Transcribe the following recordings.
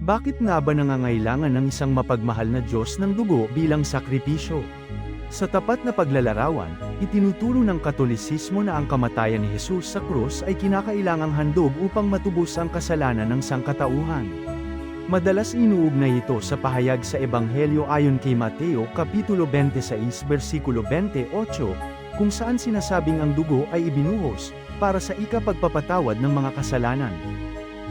Bakit nga ba nangangailangan ng isang mapagmahal na Diyos ng dugo bilang sakripisyo? Sa tapat na paglalarawan, itinuturo ng Katolisismo na ang kamatayan ni Jesus sa krus ay kinakailangang handog upang matubos ang kasalanan ng sangkatauhan. Madalas inuugnay ito sa pahayag sa Ebanghelyo ayon kay Mateo Kapitulo 26 versikulo 28, kung saan sinasabing ang dugo ay ibinuhos, para sa ikapagpapatawad ng mga kasalanan.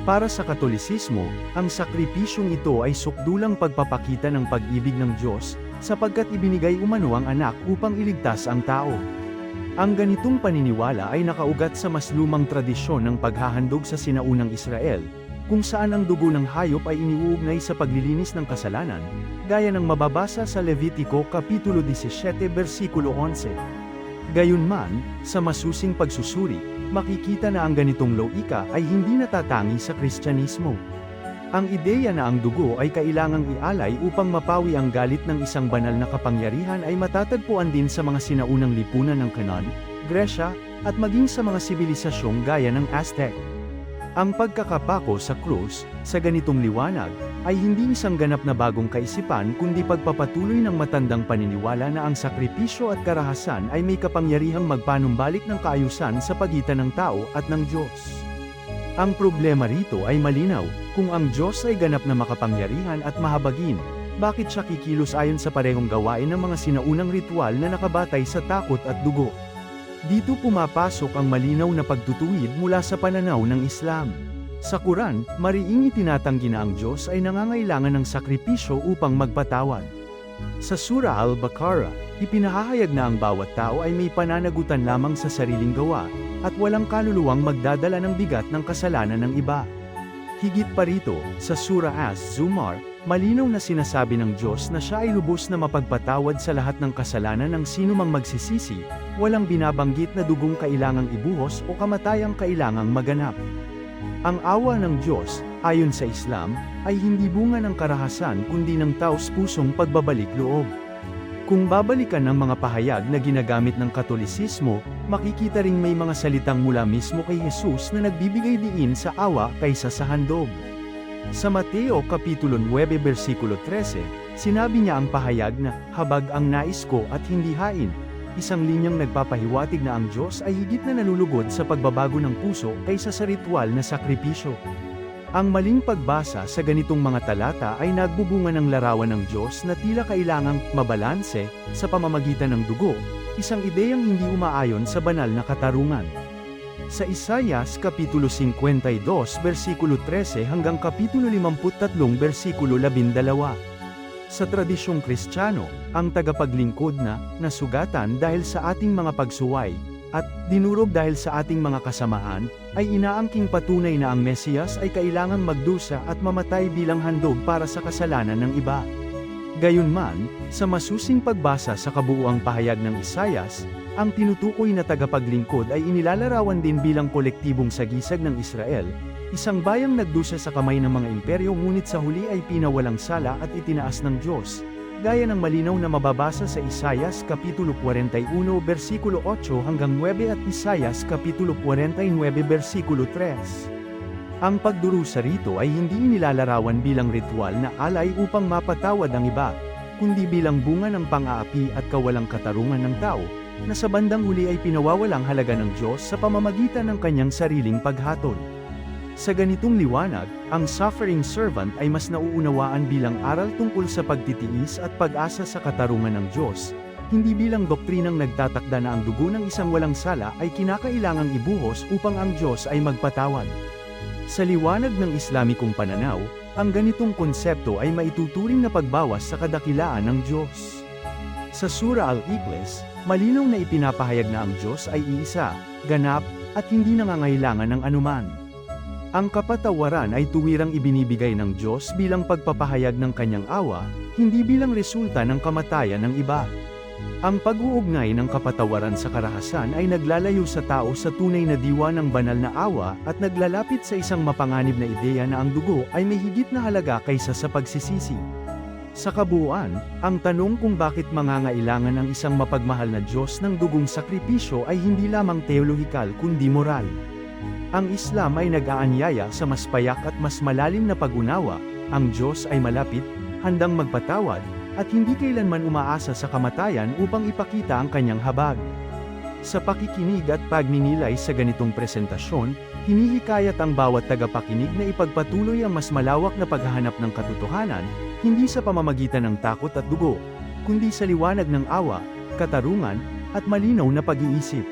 Para sa Katolisismo, ang sakripisyong ito ay sukdulang pagpapakita ng pag-ibig ng Diyos, sapagkat ibinigay umano ang anak upang iligtas ang tao. Ang ganitong paniniwala ay nakaugat sa mas lumang tradisyon ng paghahandog sa sinaunang Israel, kung saan ang dugo ng hayop ay iniuugnay sa paglilinis ng kasalanan, gaya ng mababasa sa Levitico Kapitulo 17 versikulo 11. Gayunman, sa masusing pagsusuri, makikita na ang ganitong logika ay hindi natatangi sa Kristyanismo. Ang ideya na ang dugo ay kailangang ialay upang mapawi ang galit ng isang banal na kapangyarihan ay matatagpuan din sa mga sinaunang lipunan ng Canaan, Gresya, at maging sa mga sibilisasyong gaya ng Aztec. Ang pagkakapako sa krus, sa ganitong liwanag, ay hindi isang ganap na bagong kaisipan kundi pagpapatuloy ng matandang paniniwala na ang sakripisyo at karahasan ay may kapangyarihang magpanumbalik ng kaayusan sa pagitan ng tao at ng Diyos. Ang problema rito ay malinaw, kung ang Diyos ay ganap na makapangyarihan at mahabagin, bakit siya kikilos ayon sa parehong gawain ng mga sinaunang ritual na nakabatay sa takot at dugo? Dito pumapasok ang malinaw na pagtutuwid mula sa pananaw ng Islam. Sa Quran, mariing itinatanggi na ang Diyos ay nangangailangan ng sakripisyo upang magpatawad. Sa Surah Al-Baqarah, ipinahahayag na ang bawat tao ay may pananagutan lamang sa sariling gawa, at walang kaluluwang magdadala ng bigat ng kasalanan ng iba. Higit pa rito, sa Surah Az-Zumar, malinaw na sinasabi ng Diyos na siya ay lubos na mapagpatawad sa lahat ng kasalanan ng sinumang magsisisi, walang binabanggit na dugong kailangang ibuhos o kamatayang kailangang maganap. Ang awa ng Diyos, ayon sa Islam, ay hindi bunga ng karahasan kundi ng taos-pusong pagbabalik loob. Kung babalikan ang mga pahayag na ginagamit ng Katolisismo, makikita ring may mga salitang mula mismo kay Jesus na nagbibigay diin sa awa kaysa sa handog. Sa Mateo Kapitulo 9 versikulo 13, sinabi niya ang pahayag na, "Habag ang nais ko at hindi hain." Isang linyang nagpapahiwatig na ang Diyos ay higit na nalulugod sa pagbabago ng puso kaysa sa ritual na sakripisyo. Ang maling pagbasa sa ganitong mga talata ay nagbubunga ng larawan ng Diyos na tila kailangang mabalanse sa pamamagitan ng dugo, isang ideyang hindi umaayon sa banal na katarungan. Sa Isaias Kapitulo 52 versikulo 13 hanggang Kapitulo 53 versikulo 12. Sa tradisyong Kristiyano, ang tagapaglingkod na nasugatan dahil sa ating mga pagsuway, at dinurog dahil sa ating mga kasamaan, ay inaangking patunay na ang Mesiyas ay kailangang magdusa at mamatay bilang handog para sa kasalanan ng iba. Gayunman, sa masusing pagbasa sa kabuuang pahayag ng Isaias, ang tinutukoy na tagapaglingkod ay inilalarawan din bilang kolektibong sagisag ng Israel, isang bayang nagdusa sa kamay ng mga imperyo ngunit sa huli ay pinawalang sala at itinaas ng Diyos, gaya ng malinaw na mababasa sa Isaias Kapitulo 41 versikulo 8 hanggang 9 at Isaias Kapitulo 49 versikulo 3. Ang pagdurusa rito ay hindi inilalarawan bilang ritual na alay upang mapatawad ang iba, kundi bilang bunga ng pang-aapi at kawalang katarungan ng tao, na sa bandang huli ay pinawawalang halaga ng Diyos sa pamamagitan ng kanyang sariling paghatol. Sa ganitong liwanag, ang suffering servant ay mas nauunawaan bilang aral tungkol sa pagtitiis at pag-asa sa katarungan ng Diyos, hindi bilang doktrinang nagtatakda na ang dugo ng isang walang sala ay kinakailangang ibuhos upang ang Diyos ay magpatawad. Sa liwanag ng Islamikong pananaw, ang ganitong konsepto ay maituturing na pagbawas sa kadakilaan ng Diyos. Sa Surah Al-Ikhlas, malinaw na ipinapahayag na ang Diyos ay iisa, ganap, at hindi nangangailangan ng anuman. Ang kapatawaran ay tuwirang ibinibigay ng Diyos bilang pagpapahayag ng kanyang awa, hindi bilang resulta ng kamatayan ng iba. Ang pag-uugnay ng kapatawaran sa karahasan ay naglalayo sa tao sa tunay na diwa ng banal na awa at naglalapit sa isang mapanganib na ideya na ang dugo ay may higit na halaga kaysa sa pagsisisi. Sa kabuuan, ang tanong kung bakit mangangailangan ang isang mapagmahal na Diyos ng dugong sakripisyo ay hindi lamang teolohikal kundi moral. Ang Islam ay nag-aanyaya sa mas payak at mas malalim na pag-unawa, Ang Diyos ay malapit, handang magpatawad, at hindi kailanman umaasa sa kamatayan upang ipakita ang kanyang habag. Sa pakikinig at pagninilay sa ganitong presentasyon, hinihikayat ang bawat tagapakinig na ipagpatuloy ang mas malawak na paghahanap ng katotohanan, hindi sa pamamagitan ng takot at dugo, kundi sa liwanag ng awa, katarungan, at malinaw na pag-iisip.